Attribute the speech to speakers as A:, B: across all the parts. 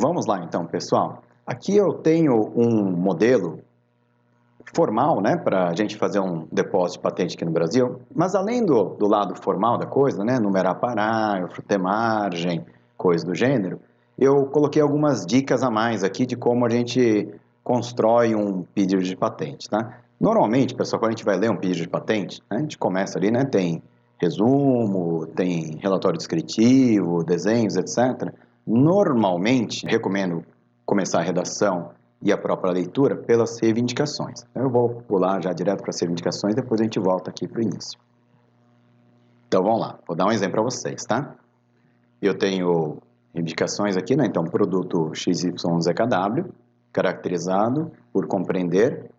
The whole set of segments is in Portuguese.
A: vamos lá então, pessoal. Aqui eu tenho um modelo formal, né, para a gente fazer um depósito de patente aqui no Brasil, mas além do lado formal da coisa, né, numerar parágrafo, ter margem, coisa do gênero, eu coloquei algumas dicas a mais aqui de como a gente constrói um pedido de patente, tá? Normalmente, pessoal, quando a gente vai ler um pedido de patente, né, a gente começa ali, né, tem resumo, tem relatório descritivo, desenhos, etc. Normalmente, recomendo começar a redação e a própria leitura pelas reivindicações. Eu vou pular já direto para as reivindicações, depois a gente volta aqui para o início. Então vamos lá, vou dar um exemplo para vocês, tá? Eu tenho reivindicações aqui, né? Então, produto XYZKW, caracterizado por compreender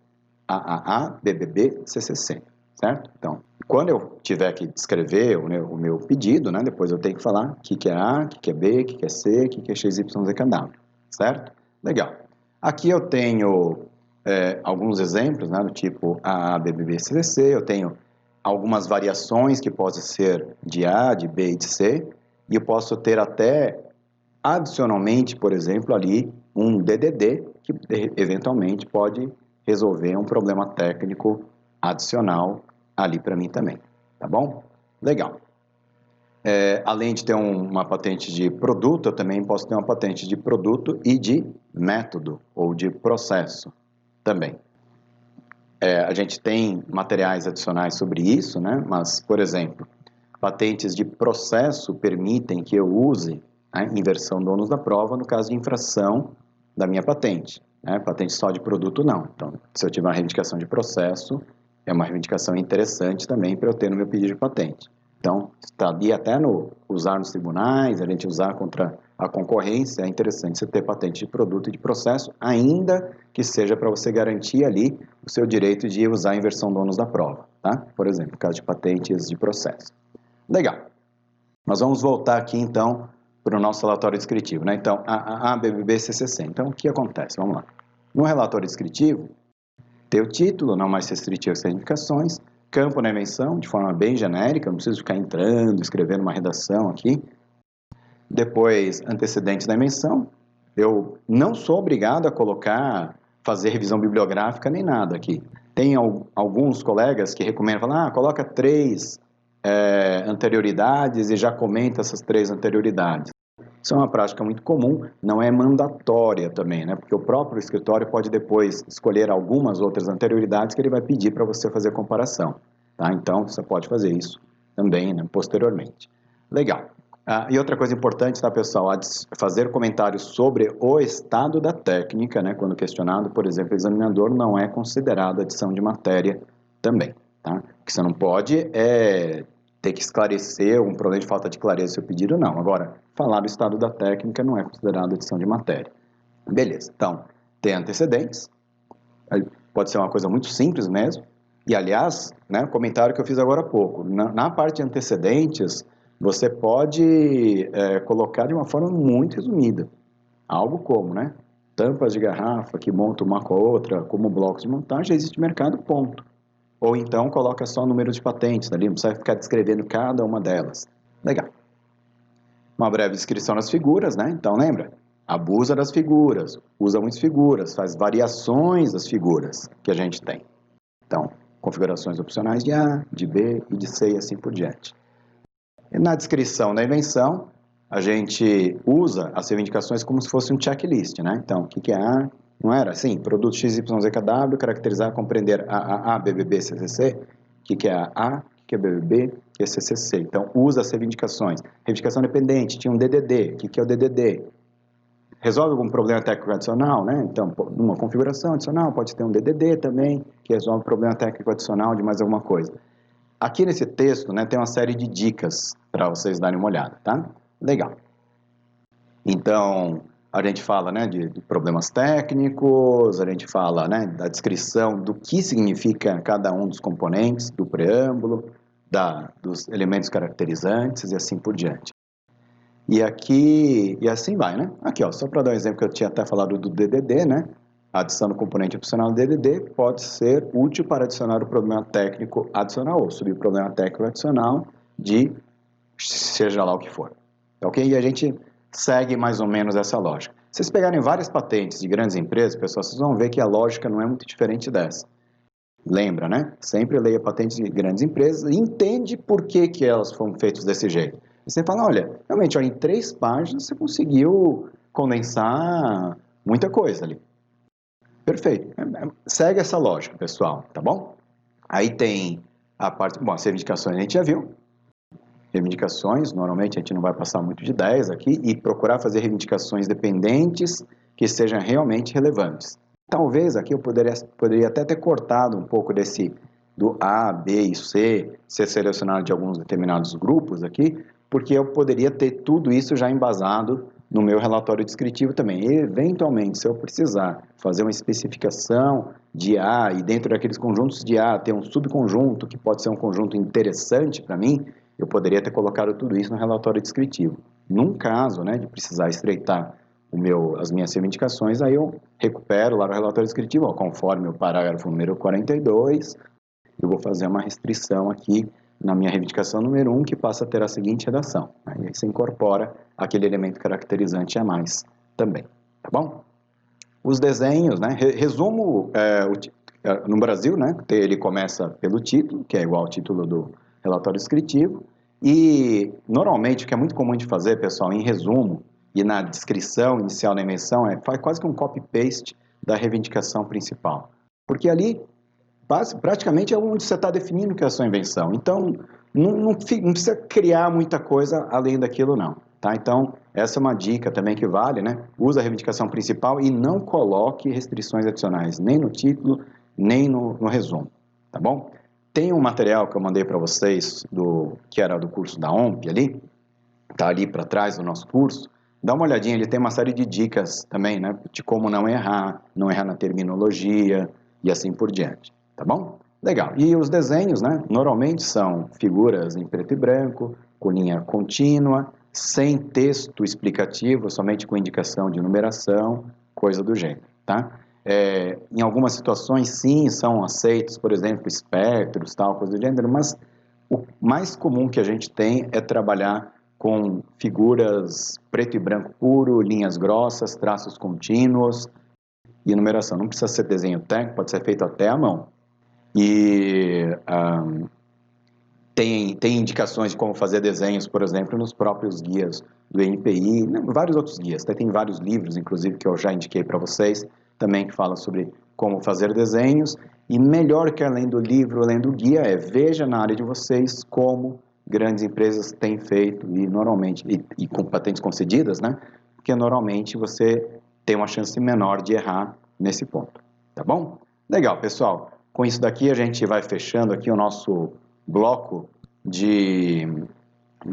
A: AAA, BBB, CCC, certo? Então, quando eu tiver que descrever o meu pedido, né? Depois eu tenho que falar o que é A, o que é B, o que é C, o que é XYZKW, certo? Legal. Aqui eu tenho alguns exemplos, né, do tipo AA, BBB, CCC, eu tenho algumas variações que podem ser de A, de B e de C, e eu posso ter até, adicionalmente, por exemplo, ali um DDD, que eventualmente pode resolver um problema técnico adicional ali para mim também, tá bom? Legal. Além de ter uma patente de produto, eu também posso ter uma patente de produto e de método ou de processo também. A gente tem materiais adicionais sobre isso, né? Mas, por exemplo, patentes de processo permitem que eu use a inversão do ônus da prova no caso de infração da minha patente. Né? Patente só de produto, não. Então, se eu tiver uma reivindicação de processo, é uma reivindicação interessante também para eu ter no meu pedido de patente. Então, está ali até no usar nos tribunais, a gente usar contra a concorrência, é interessante você ter patente de produto e de processo, ainda que seja para você garantir ali o seu direito de usar a inversão do ônus da prova, tá? Por exemplo, no caso de patentes de processo. Legal. Nós vamos voltar aqui, então, para o nosso relatório descritivo, né? Então, AAA, BBB, CCC. Então, o que acontece? Vamos lá. No relatório descritivo, tem o título, não mais restritivo às reivindicações, campo na invenção, de forma bem genérica, não preciso ficar entrando, escrevendo uma redação aqui. Depois, antecedentes da invenção. Eu não sou obrigado a fazer revisão bibliográfica nem nada aqui. Tem alguns colegas que recomendam, falam, coloca 3 anterioridades e já comenta essas 3 anterioridades. Isso é uma prática muito comum, não é mandatória também, né? Porque o próprio escritório pode depois escolher algumas outras anterioridades que ele vai pedir para você fazer comparação, tá? Então, você pode fazer isso também, né, posteriormente. Legal. E outra coisa importante, tá, pessoal? Fazer comentários sobre o estado da técnica, né? Quando questionado, por exemplo, o examinador, não é considerado adição de matéria também, tá? O que você não pode ter que esclarecer um problema de falta de clareza do seu pedido, não. Agora, falar do estado da técnica não é considerado adição de matéria. Beleza, então, tem antecedentes, pode ser uma coisa muito simples mesmo, e aliás, né, o comentário que eu fiz agora há pouco, na parte de antecedentes, você pode colocar de uma forma muito resumida, algo como, né, tampas de garrafa que montam uma com a outra, como blocos de montagem, existe mercado, ponto. Ou então coloca só o número de patentes ali, não precisa ficar descrevendo cada uma delas. Legal. Uma breve descrição das figuras, né? Então lembra, abusa das figuras, usa muitas figuras, faz variações das figuras que a gente tem. Então, configurações opcionais de A, de B e de C e assim por diante. E na descrição da invenção, a gente usa as reivindicações como se fosse um checklist, né? Então, o que é A? Não era assim? Produto XYZKW, caracterizar, compreender AAA, BBB, CCC. O que é A? O que é BBB? O que é CCC? Então, usa as reivindicações. Reivindicação dependente, tinha um DDD. O que é o DDD? Resolve algum problema técnico adicional, né? Então, numa configuração adicional, pode ter um DDD também, que resolve um problema técnico adicional de mais alguma coisa. Aqui nesse texto, né, tem uma série de dicas para vocês darem uma olhada, tá? Legal. Então, a gente fala, né, de problemas técnicos, a gente fala, né, da descrição do que significa cada um dos componentes do preâmbulo, dos elementos caracterizantes e assim por diante. E aqui, e assim vai, né? Aqui, ó, só para dar um exemplo que eu tinha até falado do DDD, né? A adição do componente opcional DDD pode ser útil para adicionar o problema técnico adicional ou subir o problema técnico adicional de seja lá o que for. Ok? E a gente segue mais ou menos essa lógica. Vocês pegarem várias patentes de grandes empresas, pessoal, vocês vão ver que a lógica não é muito diferente dessa. Lembra, né? Sempre leia patentes de grandes empresas e entende por que, que elas foram feitas desse jeito. E você fala, olha, realmente, em 3 páginas você conseguiu condensar muita coisa ali. Perfeito. Segue essa lógica, pessoal, tá bom? Aí tem a parte, bom, as reivindicações a gente já viu. Reivindicações, normalmente a gente não vai passar muito de 10 aqui, e procurar fazer reivindicações dependentes que sejam realmente relevantes. Talvez aqui eu poderia até ter cortado um pouco do A, B e C, ser selecionado de alguns determinados grupos aqui, porque eu poderia ter tudo isso já embasado no meu relatório descritivo também. E, eventualmente, se eu precisar fazer uma especificação de A e dentro daqueles conjuntos de A ter um subconjunto que pode ser um conjunto interessante para mim, eu poderia ter colocado tudo isso no relatório descritivo. Num caso, né, de precisar estreitar as minhas reivindicações, aí eu recupero lá no relatório descritivo, ó, conforme o parágrafo número 42, eu vou fazer uma restrição aqui na minha reivindicação número 1, que passa a ter a seguinte redação. Aí você incorpora aquele elemento caracterizante a mais também, tá bom? Os desenhos, né? Resumo, no Brasil, né? Ele começa pelo título, que é igual ao título do relatório descritivo, e normalmente o que é muito comum de fazer, pessoal, em resumo e na descrição inicial da invenção, faz quase que um copy-paste da reivindicação principal. Porque ali praticamente é onde você está definindo que é a sua invenção. Então, não precisa criar muita coisa além daquilo, não. Tá? Então, essa é uma dica também que vale, né? Usa a reivindicação principal e não coloque restrições adicionais, nem no título, nem no resumo. Tá bom? Tem um material que eu mandei para vocês, que era do curso da OMP ali, tá ali para trás do nosso curso. Dá uma olhadinha, ele tem uma série de dicas também, né? De como não errar na terminologia e assim por diante. Tá bom? Legal. E os desenhos, né? Normalmente são figuras em preto e branco, com linha contínua, sem texto explicativo, somente com indicação de numeração, coisa do gênero, tá? Em algumas situações, sim, são aceitos, por exemplo, espectros, tal, coisa do gênero, mas o mais comum que a gente tem é trabalhar com figuras preto e branco puro, linhas grossas, traços contínuos e numeração. Não precisa ser desenho técnico, pode ser feito até à mão. E tem indicações de como fazer desenhos, por exemplo, nos próprios guias do NPI, vários outros guias. Tem vários livros, inclusive, que eu já indiquei para vocês, também que falam sobre como fazer desenhos. E melhor que além do livro, além do guia, veja na área de vocês como grandes empresas têm feito, e normalmente, e com patentes concedidas, né? Porque normalmente você tem uma chance menor de errar nesse ponto, tá bom? Legal, pessoal. Com isso daqui a gente vai fechando aqui o nosso bloco de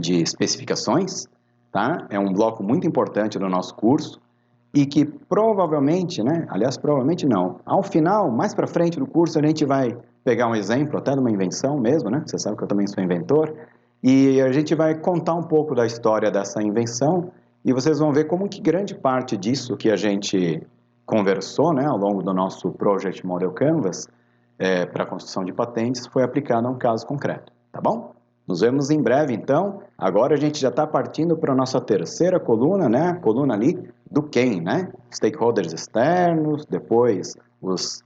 A: especificações, tá? É um bloco muito importante do nosso curso e que provavelmente, né? Aliás, provavelmente não. Ao final, mais para frente do curso, a gente vai pegar um exemplo até de uma invenção mesmo, né? Você sabe que eu também sou inventor. E a gente vai contar um pouco da história dessa invenção e vocês vão ver como que grande parte disso que a gente conversou, né, ao longo do nosso Project Model Canvas, para a construção de patentes, foi aplicado a um caso concreto, tá bom? Nos vemos em breve, então. Agora a gente já está partindo para a nossa terceira coluna, né? A coluna ali do quem, né? Stakeholders externos, depois os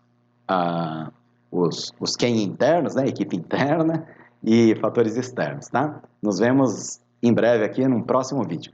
A: quem internos, né? Equipe interna e fatores externos, tá? Nos vemos em breve aqui num próximo vídeo.